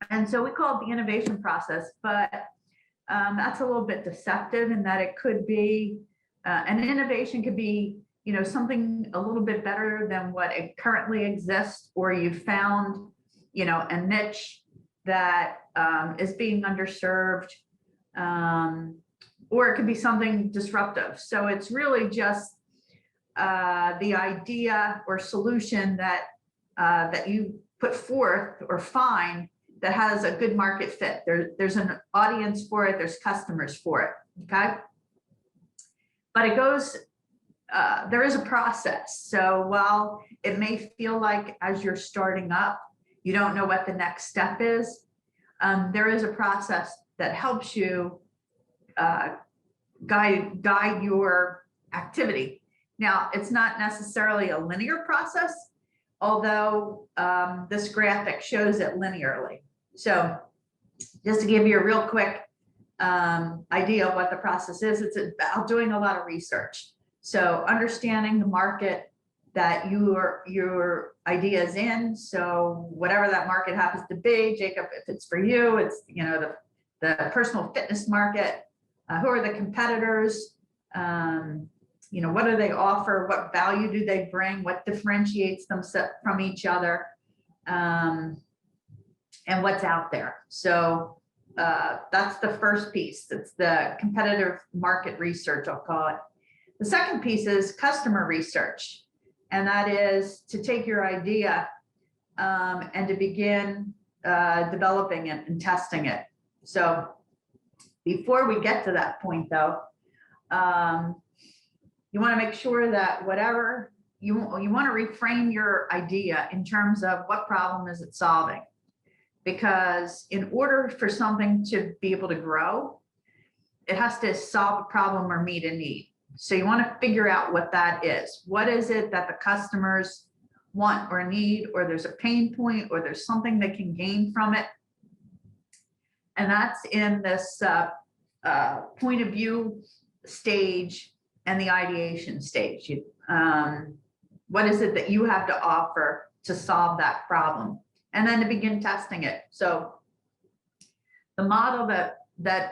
And so we call it the innovation process, but that's a little bit deceptive in that it could be, an innovation could be, something a little bit better than what it currently exists, or you found, a niche that is being underserved, or it could be something disruptive. So it's really just the idea or solution that that you put forth or find that has a good market fit. There's an audience for it, there's customers for it, okay? But it goes, there is a process. So while it may feel like as you're starting up, you don't know what the next step is, there is a process that helps you guide your activity. Now, it's not necessarily a linear process, although this graphic shows it linearly. So just to give you a real quick idea of what the process is, it's about doing a lot of research. So understanding the market that your idea is in. So whatever that market happens to be, Jacob, if it's for you, it's the personal fitness market. Who are the competitors? What do they offer? What value do they bring? What differentiates them from each other? And what's out there. So that's the first piece. It's the competitive market research, I'll call it. The second piece is customer research. And that is to take your idea and to begin developing it and testing it. So before we get to that point though, you want to make sure that whatever you want to reframe your idea in terms of what problem is it solving? Because in order for something to be able to grow, it has to solve a problem or meet a need. So you want to figure out what that is. What is it that the customers want or need, or there's a pain point, or there's something they can gain from it? And that's in this point of view stage and the ideation stage. What is it that you have to offer to solve that problem? And then to begin testing it. So the model that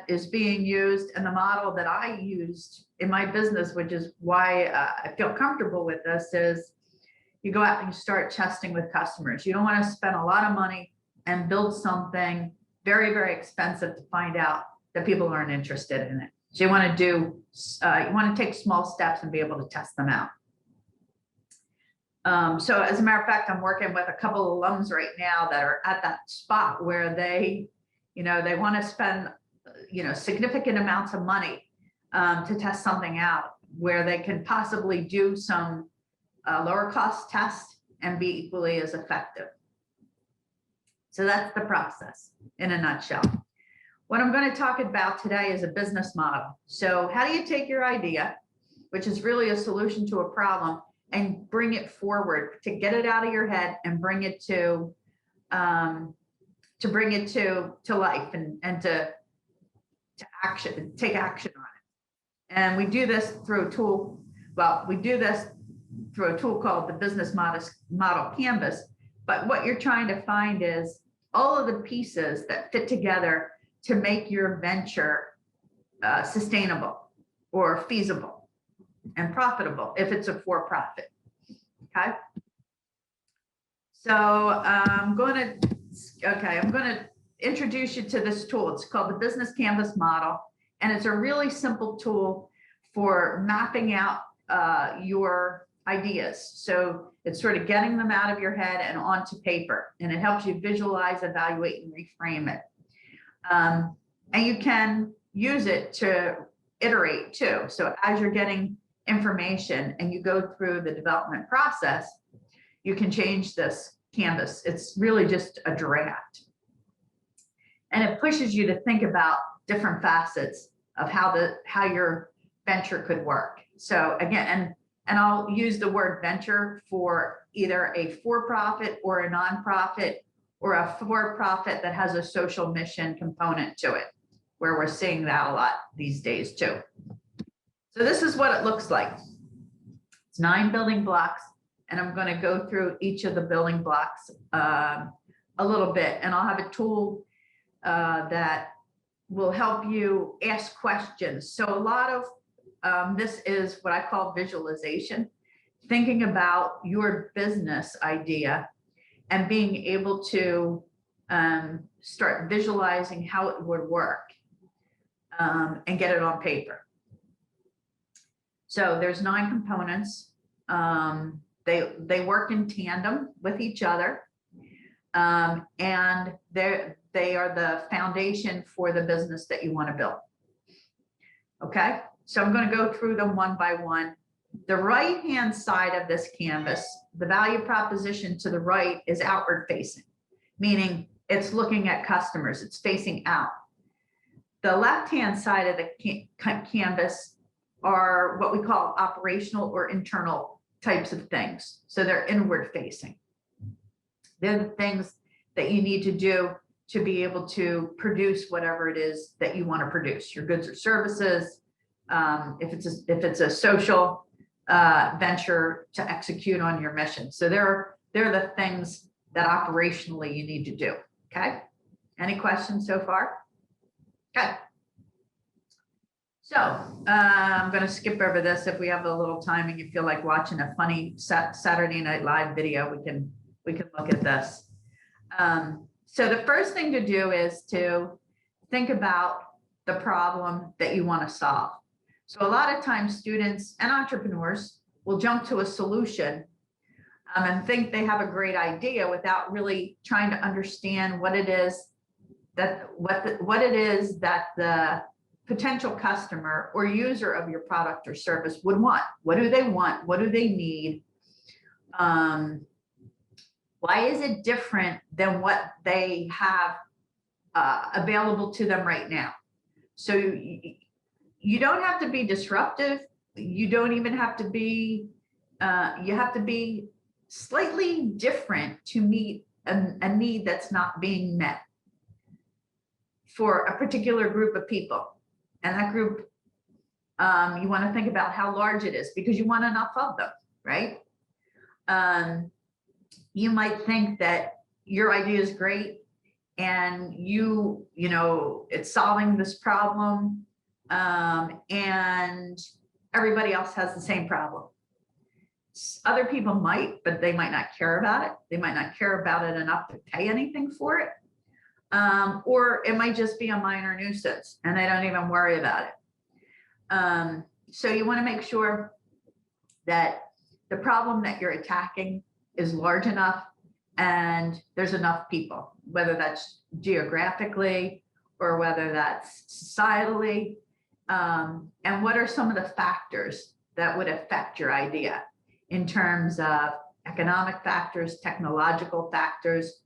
is being used, and the model that I used in my business, which is why I feel comfortable with this, is you go out and you start testing with customers. You don't want to spend a lot of money and build something very, very expensive to find out that people aren't interested in it. So you want to take small steps and be able to test them out. So as a matter of fact, I'm working with a couple of alums right now that are at that spot where they want to spend, significant amounts of money to test something out, where they can possibly do some lower cost tests and be equally as effective. So that's the process in a nutshell. What I'm going to talk about today is a business model. So how do you take your idea, which is really a solution to a problem, and bring it forward, to get it out of your head and bring it to life and to action, take action on it. And we do this through a tool. Well, we do this through a tool called the Business Model Canvas. But what you're trying to find is all of the pieces that fit together to make your venture sustainable or feasible and profitable if it's a for-profit. Okay. So I'm going to introduce you to this tool. It's called the Business Canvas Model, and it's a really simple tool for mapping out your ideas. So it's sort of getting them out of your head and onto paper, and it helps you visualize, evaluate, and reframe it. And you can use it to iterate too. So as you're getting information and you go through the development process, you can change this canvas. It's really just a draft. And it pushes you to think about different facets of how your venture could work. So again, and I'll use the word venture for either a for-profit or a nonprofit, or a for-profit that has a social mission component to it, where we're seeing that a lot these days too. So this is what it looks like. It's 9 building blocks, and I'm going to go through each of the building blocks a little bit, and I'll have a tool that will help you ask questions. So a lot of this is what I call visualization, thinking about your business idea and being able to start visualizing how it would work and get it on paper. So there's 9 components. They work in tandem with each other, and they are the foundation for the business that you want to build. Okay, so I'm going to go through them one by one. The right-hand side of this canvas, the value proposition to the right is outward facing, meaning it's looking at customers, it's facing out. The left-hand side of the canvas are what we call operational or internal types of things. So they're inward facing. They're the things that you need to do to be able to produce whatever it is that you want to produce, your goods or services. If it's a social venture, to execute on your mission. So they're the things that operationally you need to do. Okay. Any questions so far? Okay. So I'm going to skip over this. If we have a little time and you feel like watching a funny Saturday Night Live video, we can look at this. So the first thing to do is to think about the problem that you want to solve. So a lot of times students and entrepreneurs will jump to a solution and think they have a great idea without really trying to understand what it is that the potential customer or user of your product or service would want. What do they want? What do they need? Why is it different than what they have available to them right now? So you don't have to be disruptive. You don't even have to be, you have to be slightly different to meet a need that's not being met for a particular group of people. And that group, you want to think about how large it is because you want enough of them, right? You might think that your idea is great and you know, it's solving this problem, and everybody else has the same problem. Other people might, but they might not care about it. They might not care about it enough to pay anything for it. Or it might just be a minor nuisance and they don't even worry about it. So you want to make sure that the problem that you're attacking is large enough and there's enough people, whether that's geographically or whether that's societally. And what are some of the factors that would affect your idea in terms of economic factors, technological factors,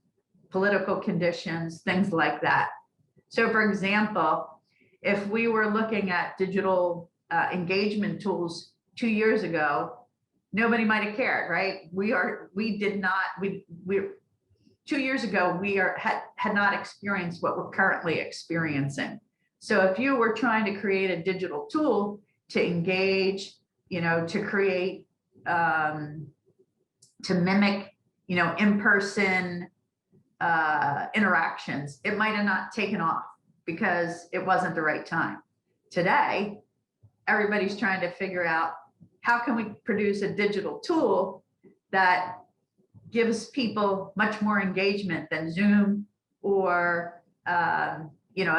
political conditions, things like that. So for example, if we were looking at digital engagement tools 2 years ago, nobody might have cared, right? 2 years ago, we had not experienced what we're currently experiencing. So if you were trying to create a digital tool to engage, to create, to mimic, in-person interactions, it might have not taken off because it wasn't the right time. Today, everybody's trying to figure out how can we produce a digital tool that gives people much more engagement than Zoom or a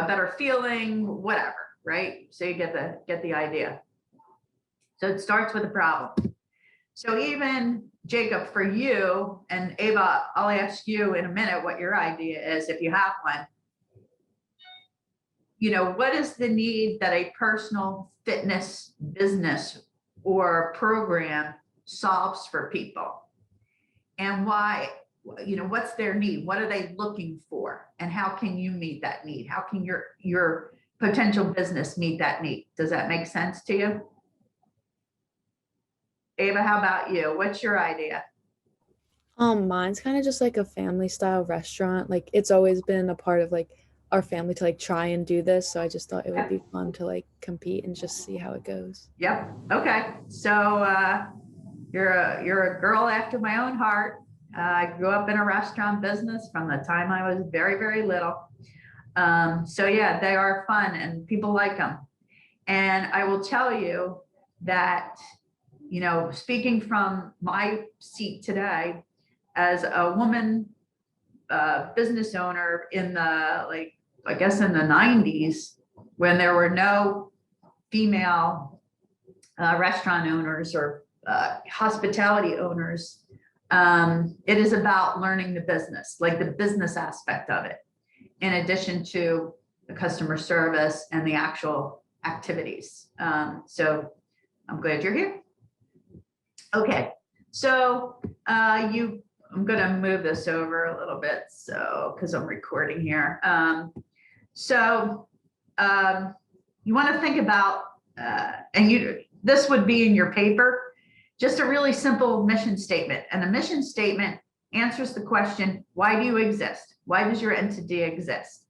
better feeling, whatever, right? So you get the idea. So it starts with a problem. So even Jacob, for you, and Ava, I'll ask you in a minute what your idea is if you have one. What is the need that a personal fitness business or program solves for people? And why, what's their need? What are they looking for? And how can you meet that need? How can your potential business meet that need? Does that make sense to you? Ava, how about you? What's your idea? Mine's kind of just like a family style restaurant. Like it's always been a part of like our family to like try and do this. So I just thought it would be fun to like compete and just see how it goes. Yep. Okay. So you're a girl after my own heart. I grew up in a restaurant business from the time I was very, very little. So yeah, they are fun and people like them. And I will tell you that, you know, speaking from my seat today as a woman business owner in the, like, I guess in the 90s, when there were no female restaurant owners or hospitality owners, it is about learning the business, like the business aspect of it, in addition to the customer service and the actual activities. So I'm glad you're here. Okay, so I'm gonna move this over a little bit, so, because I'm recording here. You want to think about, this would be in your paper, just a really simple mission statement. And a mission statement answers the question, why do you exist? Why does your entity exist?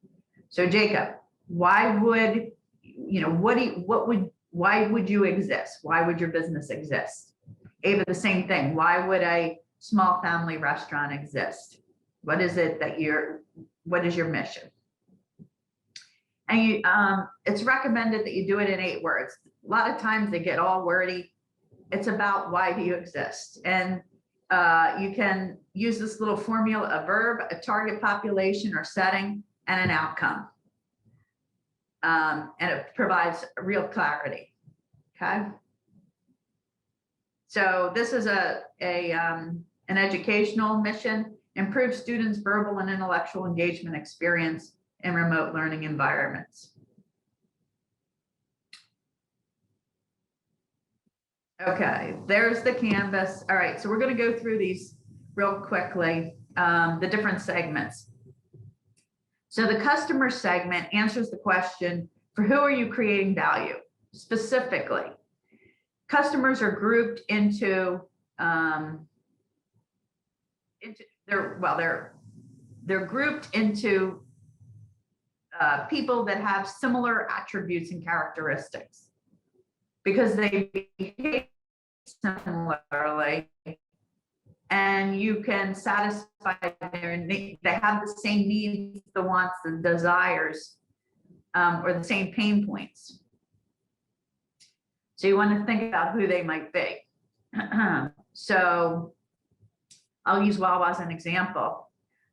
So Jacob, why would, you know, why would you exist? Why would your business exist? Ava, the same thing. Why would a small family restaurant exist? What is it that what is your mission? And it's recommended that you do it in 8 words. A lot of times they get all wordy. It's about why do you exist? And you can use this little formula: a verb, a target population or setting, and an outcome. And it provides real clarity, okay? So this is an educational mission: improve students' verbal and intellectual engagement experience in remote learning environments. Okay, there's the canvas. All right, so we're going to go through these real quickly, the different segments. So the customer segment answers the question, for who are you creating value? Specifically, customers are grouped into, they're grouped into people that have similar attributes and characteristics because they behave similarly, and you can satisfy their need. They have the same needs, the wants, the desires, or the same pain points. So you want to think about who they might be. So I'll use Wawa as an example.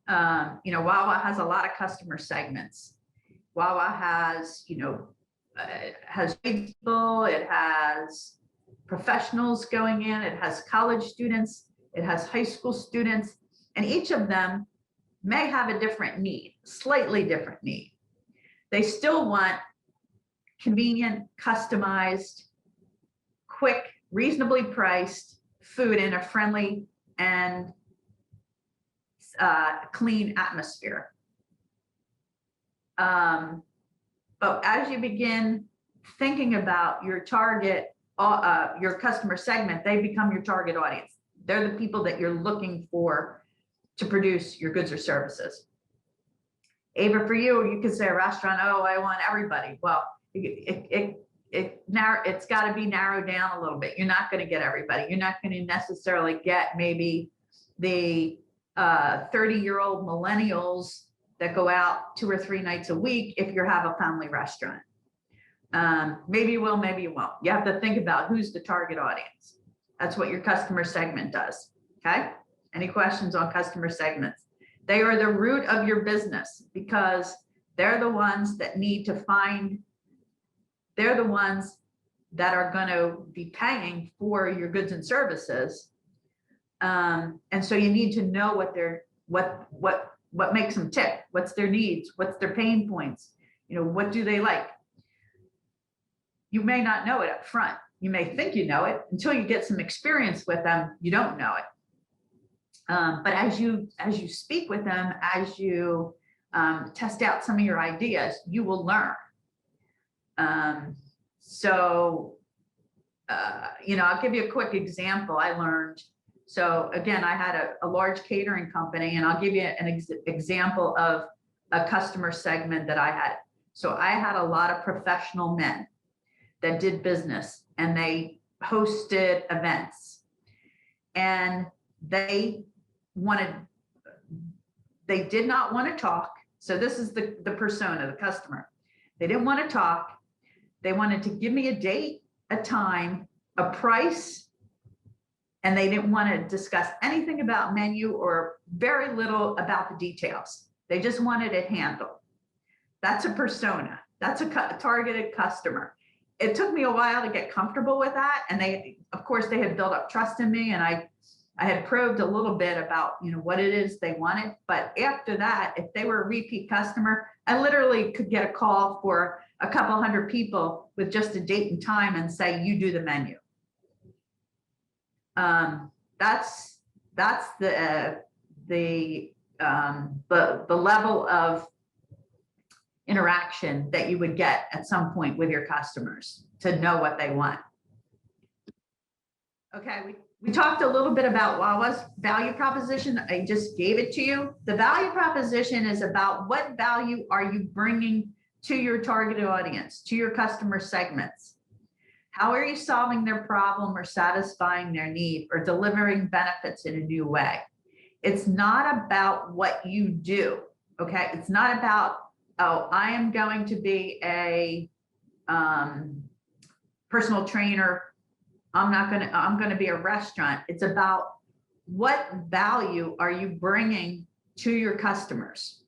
You know, Wawa has a lot of customer segments. Wawa has, you know, has people, it has professionals going in, it has college students, it has high school students, and each of them may have a different need, slightly different need. They still want convenient, customized, quick, reasonably priced food in a friendly and clean atmosphere. But as you begin thinking about your target, your customer segment, they become your target audience. They're the people that you're looking for to produce your goods or services. Ava, for you, you could say a restaurant, oh, I want everybody. Well, it's got to be narrowed down a little bit. You're not going to get everybody. You're not going to necessarily get maybe the 30-year-old millennials that go out 2 or 3 nights a week if you have a family restaurant. Maybe you will, maybe you won't. You have to think about who's the target audience. That's what your customer segment does, okay? Any questions on customer segments? They are the root of your business because they're the ones that need to find, they're the ones that are going to be paying for your goods and services. And so you need to know what makes them tick, what's their needs, what's their pain points, you know, what do they like? You may not know it up front. You may think you know it until you get some experience with them. You don't know it. But as you speak with them, as you test out some of your ideas, you will learn. You know, I'll give you a quick example. I learned. So again, I had a large catering company, and I'll give you an example of a customer segment that I had. So I had a lot of professional men that did business, and they hosted events, and they they did not want to talk. So this is the persona, the customer. They didn't want to talk. They wanted to give me a date, a time, a price, and they didn't want to discuss anything about menu or very little about the details. They just wanted it handled. That's a persona. That's a targeted customer. It took me a while to get comfortable with that. And they, of course, they had built up trust in me, and I had probed a little bit about, what it is they wanted. But after that, if they were a repeat customer, I literally could get a call for a couple hundred people with just a date and time and say, you do the menu. That's the level of interaction that you would get at some point with your customers to know what they want. Okay, we talked a little bit about Wawa's value proposition. I just gave it to you. The value proposition is about what value are you bringing to your targeted audience, to your customer segments. How are you solving their problem or satisfying their need or delivering benefits in a new way? It's not about what you do, okay? It's not about, oh, I am going to be a personal trainer. I'm going to be a restaurant. It's about what value are you bringing to your customers?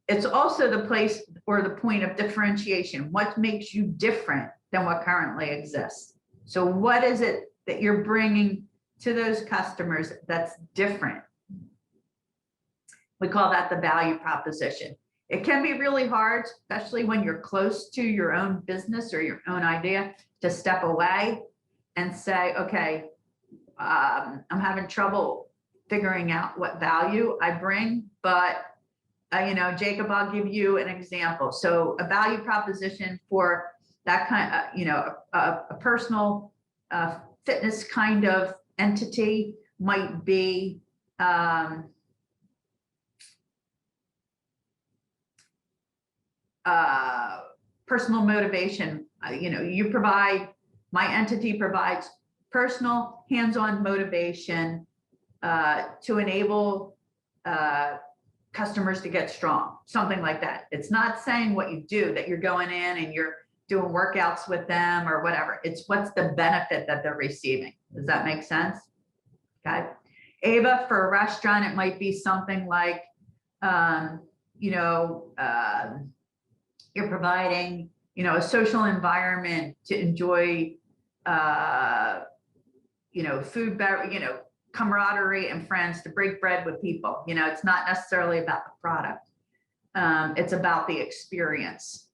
It's also the place or the point of differentiation. What makes you different than what currently exists? So what is it that you're bringing to those customers that's different? We call that the value proposition. It can be really hard, especially when you're close to your own business or your own idea, to step away and say, okay, I'm having trouble figuring out what value I bring, but Jacob, I'll give you an example. So a value proposition for that kind of, a personal fitness kind of entity might be personal motivation. My entity provides personal hands-on motivation to enable customers to get strong, something like that. It's not saying what you do, that you're going in and you're doing workouts with them or whatever. It's what's the benefit that they're receiving. Does that make sense? Okay. Ava, for a restaurant, it might be something like, you're providing, a social environment to enjoy, food, camaraderie and friends, to break bread with people. It's not necessarily about the product. It's about the experience.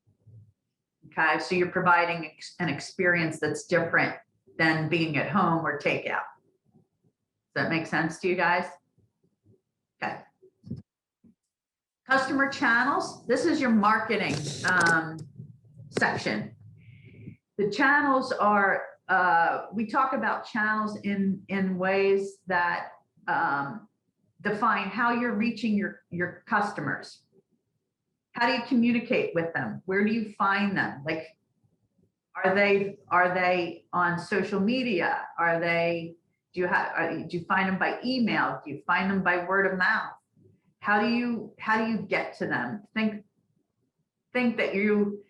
Okay, so you're providing an experience that's different than being at home or takeout. Does that make sense to you guys? Okay. Customer channels. This is your marketing section. The channels are, we talk about channels in ways that define how you're reaching your customers. How do you communicate with them? Where do you find them? Like, are they on social media? Do you find them by email? Do you find them by word of mouth? How do you get to them? Think that you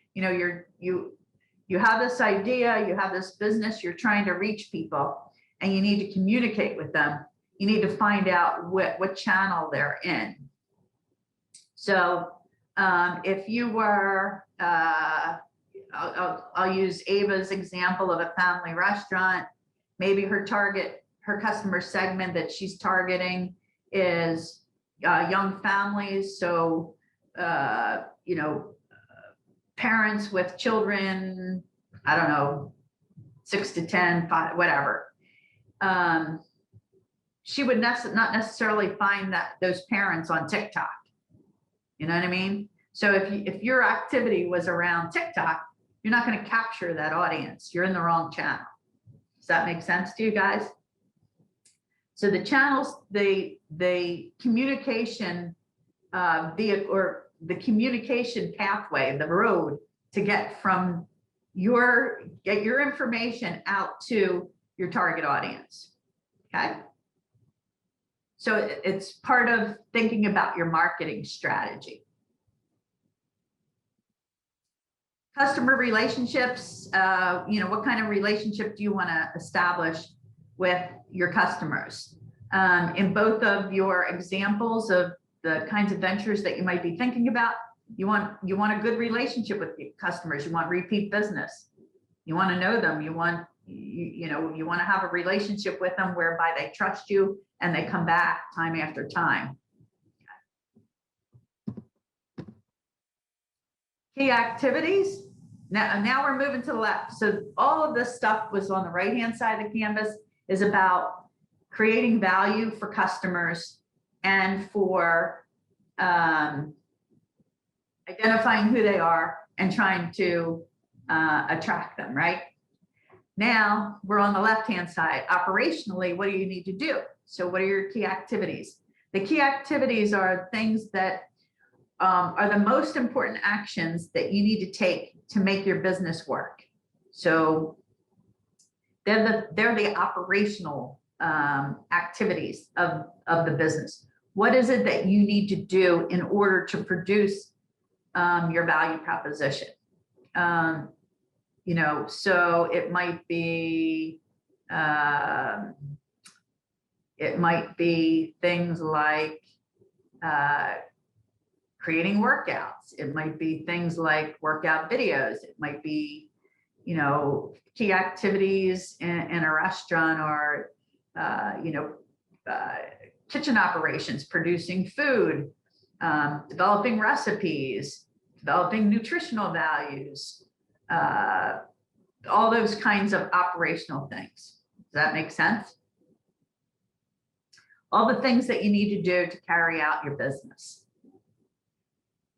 have this idea, you have this business, you're trying to reach people, and you need to communicate with them. You need to find out what channel they're in. So if you were, I'll use Ava's example of a family restaurant. Maybe her customer segment that she's targeting is young families. So, parents with children, I don't know, 6 to 10, 5, whatever. She would not necessarily find those parents on TikTok. You know what I mean? So if your activity was around TikTok, you're not going to capture that audience. You're in the wrong channel. Does that make sense to you guys? So the channels, the communication or the communication pathway, the road to get your information out to your target audience. Okay. So it's part of thinking about your marketing strategy. Customer relationships, what kind of relationship do you want to establish with your customers? In both of your examples of the kinds of ventures that you might be thinking about, you want a good relationship with your customers. You want repeat business. You want to know them. You want to have a relationship with them whereby they trust you and they come back time after time. Key activities. Now we're moving to the left. So all of this stuff was on the right-hand side of the canvas, is about creating value for customers and for identifying who they are and trying to attract them, right? Now we're on the left-hand side. Operationally, what do you need to do? So what are your key activities? The key activities are things that are the most important actions that you need to take to make your business work. So they're the operational activities of the business. What is it that you need to do in order to produce your value proposition? So it might be things like creating workouts. It might be things like workout videos. It might be, key activities in a restaurant or, kitchen operations, producing food, developing recipes, developing nutritional values, all those kinds of operational things. Does that make sense? All the things that you need to do to carry out your business.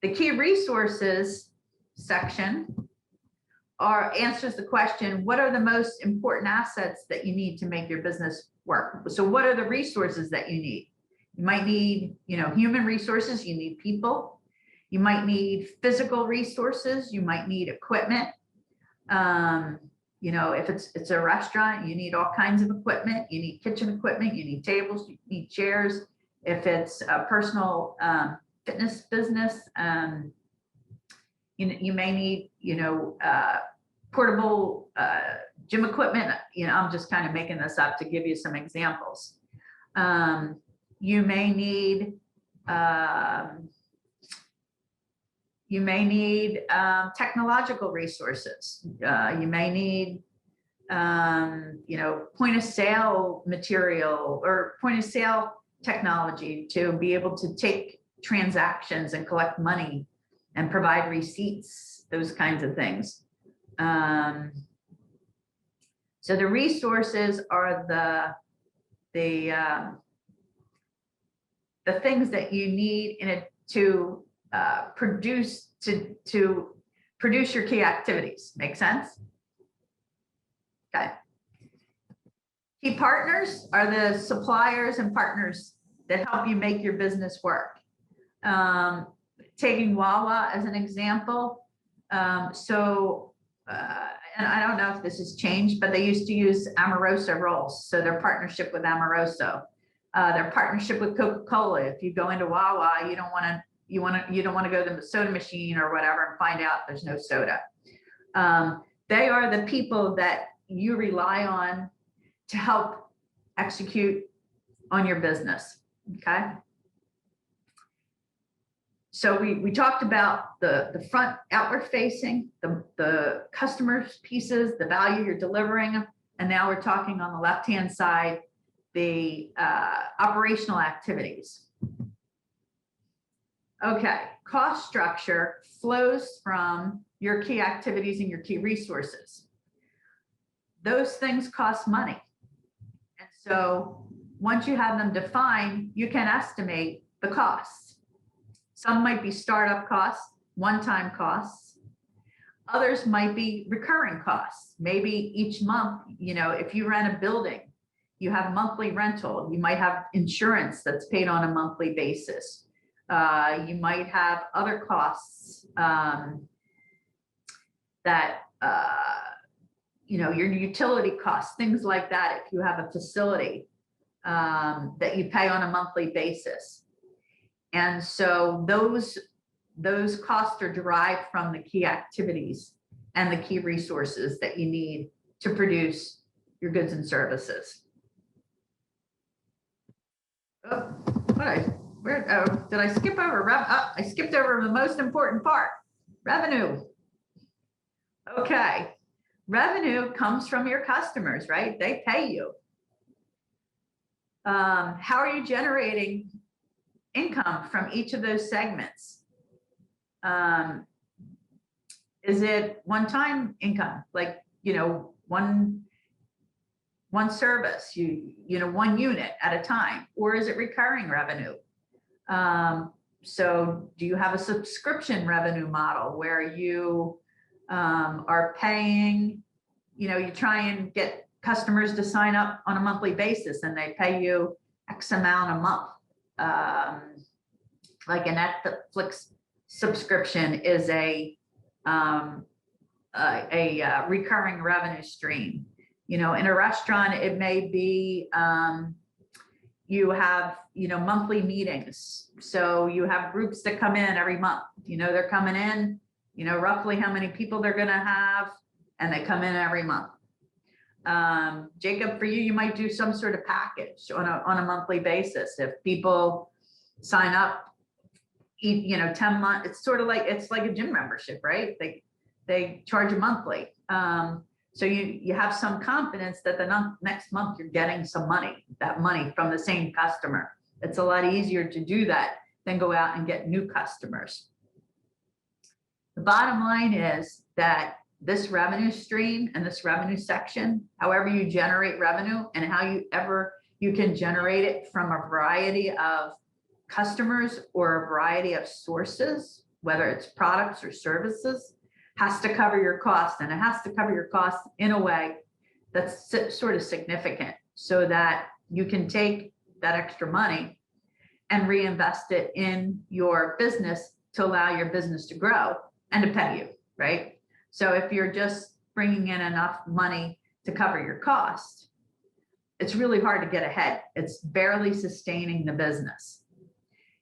The key resources section answers the question, what are the most important assets that you need to make your business work? So what are the resources that you need? You might need, human resources, you need people. You might need physical resources, you might need equipment. If it's a restaurant, you need all kinds of equipment. You need kitchen equipment, you need tables, you need chairs. If it's a personal fitness business, you may need, portable gym equipment. I'm just kind of making this up to give you some examples. You may need technological resources. You may need, point of sale material or point of sale technology to be able to take transactions and collect money and provide receipts, those kinds of things. So the resources are the things that you need in it to produce your key activities. Make sense? Okay. Key partners are the suppliers and partners that help you make your business work. Taking Wawa as an example. And I don't know if this has changed, but they used to use Amoroso rolls. So their partnership with Amoroso, their partnership with Coca-Cola. If you go into Wawa, you don't want to go to the soda machine or whatever and find out there's no soda. They are the people that you rely on to help execute on your business. Okay. So we talked about the front outward facing, the customers pieces, the value you're delivering. And now we're talking on the left-hand side, the operational activities. Okay, cost structure flows from your key activities and your key resources. Those things cost money. And so once you have them defined, you can estimate the costs. Some might be startup costs, one-time costs. Others might be recurring costs. Maybe each month, if you rent a building, you have monthly rental. You might have insurance that's paid on a monthly basis. You might have other costs that, your utility costs, things like that. If you have a facility, that you pay on a monthly basis. And so those costs are derived from the key activities and the key resources that you need to produce your goods and services. Oh, did I skip over? I skipped over the most important part, revenue. Okay, revenue comes from your customers, right? They pay you. How are you generating income from each of those segments? Is it one-time income, like, one service, one unit at a time, or is it recurring revenue? So do you have a subscription revenue model where you are paying, you try and get customers to sign up on a monthly basis and they pay you X amount a month? Like a Netflix subscription is a recurring revenue stream. In a restaurant, it may be you have monthly meetings, so you have groups that come in every month. They're coming in, roughly how many people they're going to have, and they come in every month. Jacob, for you might do some sort of package on a monthly basis. If people sign up, 10 months, it's sort of like, it's like a gym membership, right? They charge you monthly. So you have some confidence that the next month you're getting that money from the same customer. It's a lot easier to do that than go out and get new customers. The bottom line is that this revenue stream and this revenue section, however you generate revenue and you can generate it from a variety of customers or a variety of sources, whether it's products or services, has to cover your costs, and it has to cover your costs in a way that's sort of significant so that you can take that extra money and reinvest it in your business to allow your business to grow and to pay you, right? So if you're just bringing in enough money to cover your costs, it's really hard to get ahead. It's barely sustaining the business.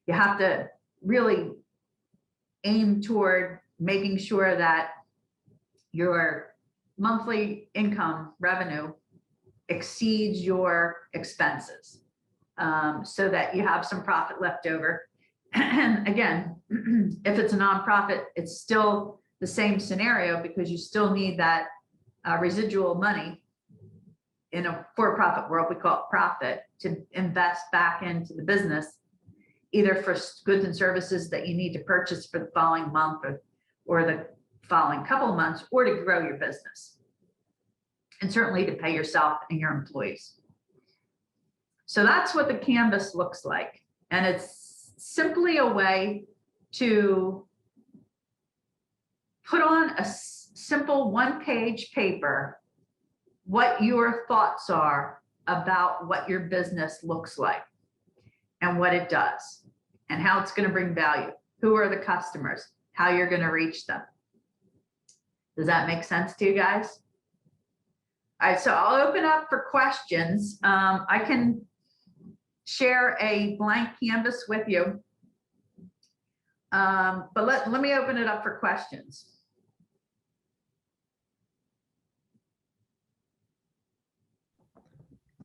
You have to really aim toward making sure that your monthly income revenue exceeds your expenses, so that you have some profit left over. And again, if it's a nonprofit, it's still the same scenario because you still need that residual money. In a for-profit world, we call it profit, to invest back into the business, either for goods and services that you need to purchase for the following month or the following couple of months, or to grow your business, and certainly to pay yourself and your employees. So that's what the canvas looks like. And it's simply a way to put on a simple one-page paper what your thoughts are about what your business looks like and what it does and how it's going to bring value. Who are the customers? How you're going to reach them. Does that make sense to you guys? All right, so I'll open up for questions. I can share a blank canvas with you, but let me open it up for questions.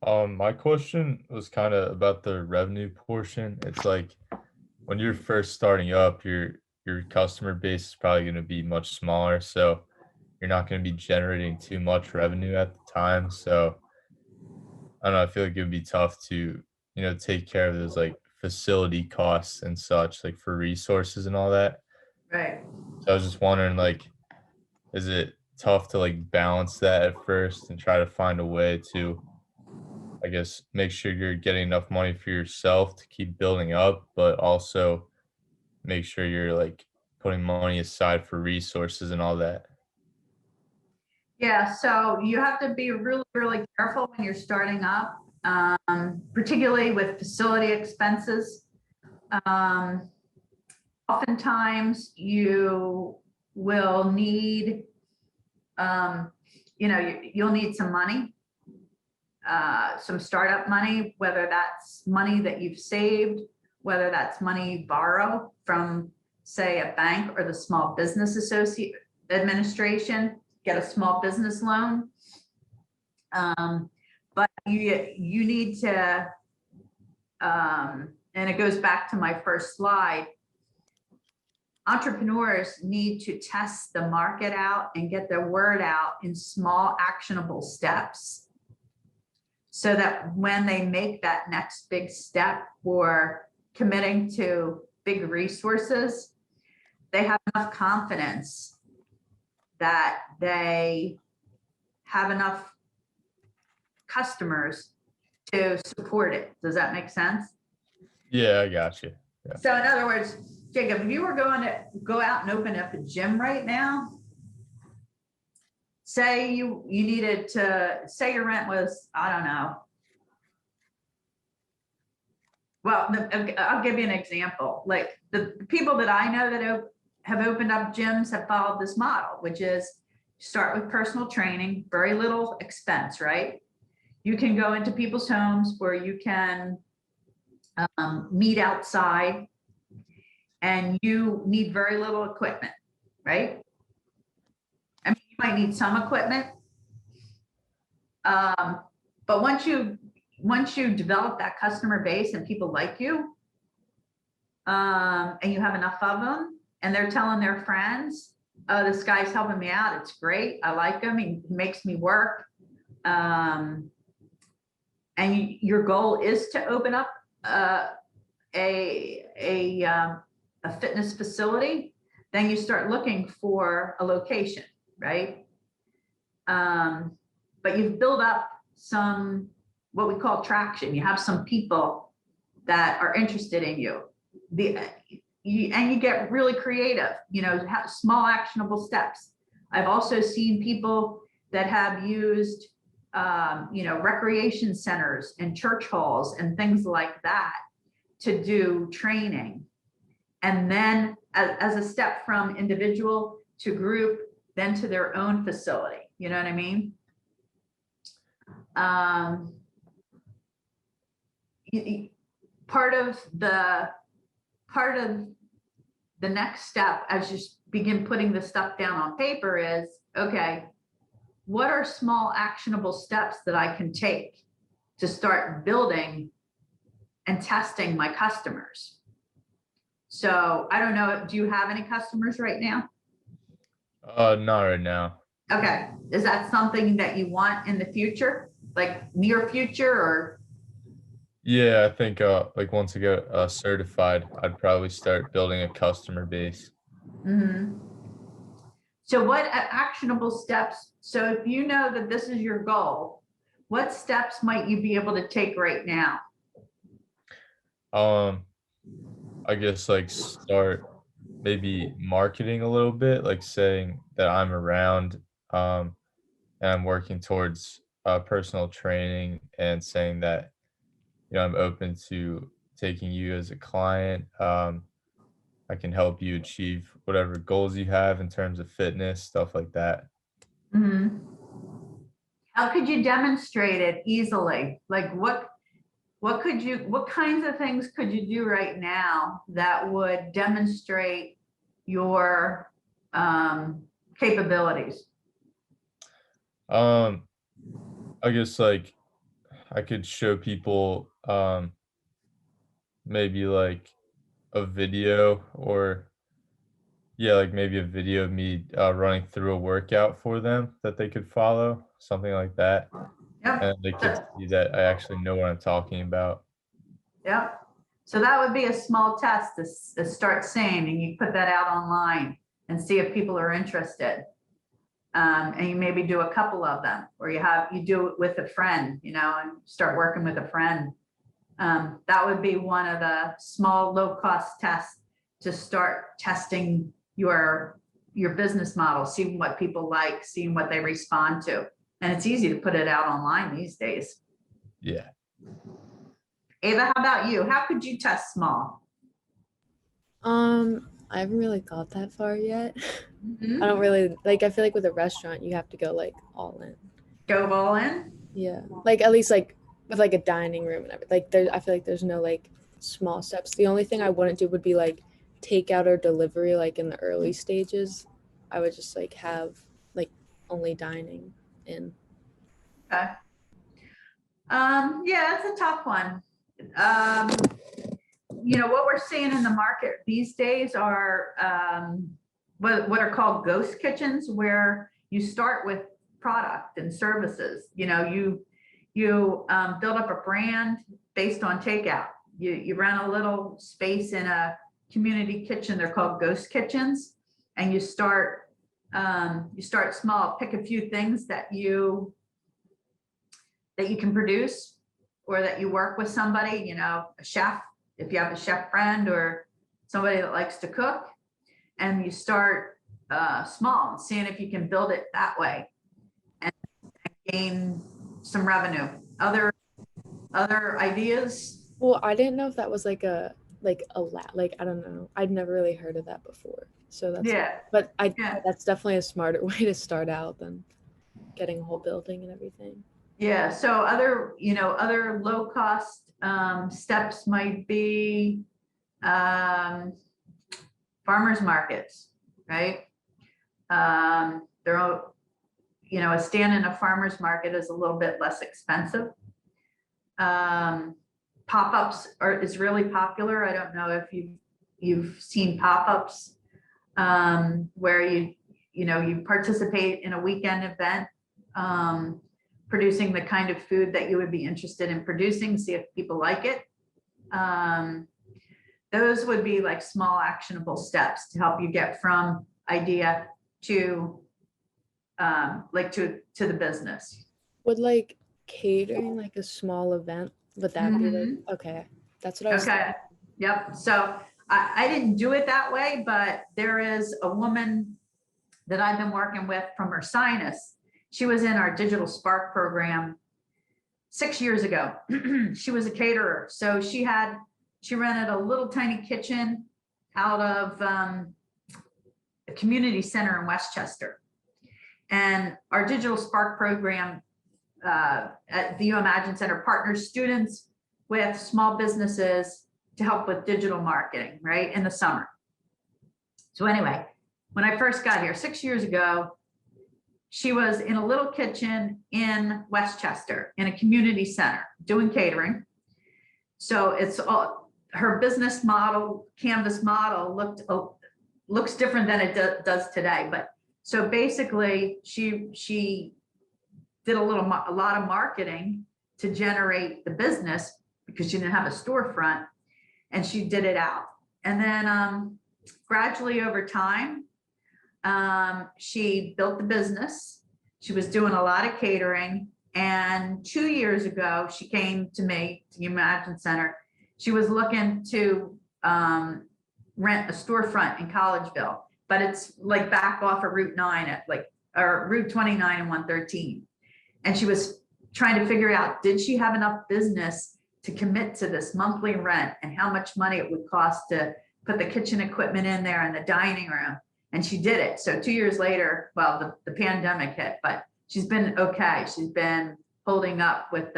My question was kind of about the revenue portion. It's like when you're first starting up, your customer base is probably going to be much smaller, so you're not going to be generating too much revenue at the time. So I don't know, I feel like it would be tough to, take care of those like facility costs and such, like for resources and all that. Right. So I was just wondering, like, is it tough to like balance that at first and try to find a way to, I guess, make sure you're getting enough money for yourself to keep building up, but also make sure you're like putting money aside for resources and all that? Yeah, so you have to be really, really careful when you're starting up, particularly with facility expenses. Oftentimes you will need, you'll need some money. some startup money, whether that's money that you've saved, whether that's money you borrow from, say, a bank or the Small Business Associate Administration, get a small business loan. But you need to, and it goes back to my first slide, entrepreneurs need to test the market out and get their word out in small actionable steps, so that when they make that next big step for committing to big resources, they have enough confidence that they have enough customers to support it. Does that make sense? Yeah, I got you. So in other words, Jacob, if you were going to go out and open up a gym right now, say you needed to, say your rent was, I don't know. Well, I'll give you an example. Like the people that I know that have opened up gyms have followed this model, which is start with personal training, very little expense, right? You can go into people's homes where you can meet outside, and you need very little equipment, right? I mean, you might need some equipment. But once you develop that customer base and people like you, and you have enough of them, and they're telling their friends, oh, this guy's helping me out, it's great, I like him, he makes me work. And your goal is to open up a fitness facility, then you start looking for a location, right? But you've built up some, what we call traction. You have some people that are interested in you. And you get really creative, have small actionable steps. I've also seen people that have used, recreation centers and church halls and things like that to do training. And then as a step from individual to group, then to their own facility. You know what I mean? Part of the next step as you begin putting the stuff down on paper is, okay, what are small actionable steps that I can take to start building and testing my customers? So I don't know, do you have any customers right now? Not right now. Okay, is that something that you want in the future, like near future, or? Yeah, I think like once I get certified, I'd probably start building a customer base. Mhm. So what actionable steps, so if you know that this is your goal, what steps might you be able to take right now? I guess like start maybe marketing a little bit, like saying that I'm around, and I'm working towards personal training, and saying that I'm open to taking you as a client. I can help you achieve whatever goals you have in terms of fitness, stuff like that. Mhm. How could you demonstrate it easily? Like what kinds of things could you do right now that would demonstrate your capabilities? Um, I guess like I could show people maybe like a video, or yeah, like maybe a video of me running through a workout for them that they could follow, something like that. Yep. And they could see that I actually know what I'm talking about. Yep. So that would be a small test to start saying, and you put that out online and see if people are interested. And you maybe do a couple of them, or you do it with a friend, and start working with a friend. That would be one of the small, low-cost tests to start testing your business model, seeing what people like, seeing what they respond to. And it's easy to put it out online these days. Yeah. Ava, how about you? How could you test small? I haven't really got that far yet. Mhm. I don't really like, I feel like with a restaurant, you have to go like all in. Go all in? Yeah, like at least like with like a dining room and everything. Like there, I feel like there's no like small steps. The only thing I wouldn't do would be like takeout or delivery. Like in the early stages, I would just like have like only dining in. Okay. Yeah, it's a tough one. Um, what we're seeing in the market these days are what are called ghost kitchens, where you start with product and services. You build up a brand based on takeout. You rent a little space in a community kitchen. They're called ghost kitchens, and you start small. Pick a few things that you can produce, or that you work with somebody, a chef, if you have a chef friend or somebody that likes to cook, and you start small and seeing if you can build it that way and gain some revenue. Other ideas? Well, I didn't know if that was like a like I don't know. I'd never really heard of that before. So that's Yeah, but I yeah, that's definitely a smarter way to start out than getting a whole building and everything. yeah. So other low cost steps might be um, farmers markets, right? They're all, a stand in a farmer's market is a little bit less expensive. Pop-ups is really popular. I don't know if you've seen pop-ups where you participate in a weekend event, producing the kind of food that you would be interested in producing, see if people like it. Those would be like small actionable steps to help you get from idea to to the business. Would like catering like a small event, would that be like Mhm. okay? That's what I was Okay, yep. So I didn't do it that way, but there is a woman that I've been working with from her sinus. She was in our Digital Spark program 6 years ago. She was a caterer. So she rented a little tiny kitchen out of a community center in Westchester. And our Digital Spark program at the U Imagine Center partners students with small businesses to help with digital marketing, right, in the summer. So anyway, when I first got here 6 years ago, she was in a little kitchen in Westchester in a community center doing catering. So it's all her business model, Canvas model looks different than it does today. But so basically she did a lot of marketing to generate the business because she didn't have a storefront, and she did it out. And then gradually over time, she built the business. She was doing a lot of catering. And 2 years ago, she came to me, to the Imagine Center. She was looking to rent a storefront in Collegeville, but it's like back off of Route 9 or Route 29 and 113. And she was trying to figure out, did she have enough business to commit to this monthly rent and how much money it would cost to put the kitchen equipment in there and the dining room. And she did it. So 2 years later, well, the pandemic hit, but she's been okay. She's been holding up with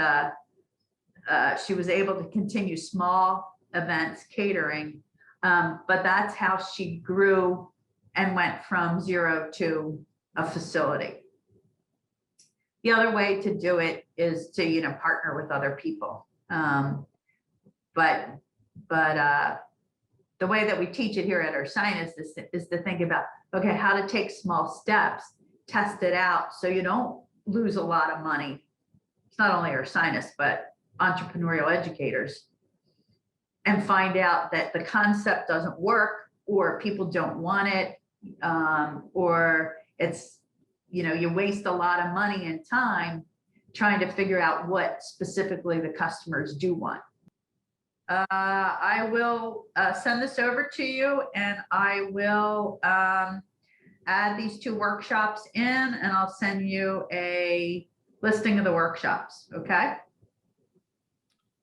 she was able to continue small events, catering. But that's how she grew and went from zero to a facility. The other way to do it is to, partner with other people. But the way that we teach it here at Ursinus is to think about, okay, how to take small steps, test it out so you don't lose a lot of money. It's not only Ursinus, but entrepreneurial educators, and find out that the concept doesn't work, or people don't want it, or it's, you waste a lot of money and time trying to figure out what specifically the customers do want. I will send this over to you, and I will add these 2 workshops in, and I'll send you a listing of the workshops. Okay.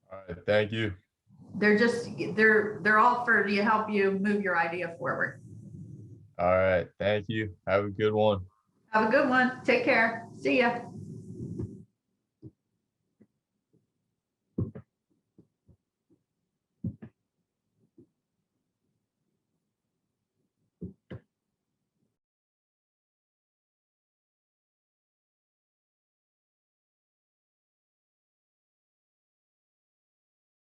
All right, thank you. They're all for to help you move your idea forward. All right, thank you. Have a good one. Have a good one. Take care. See ya.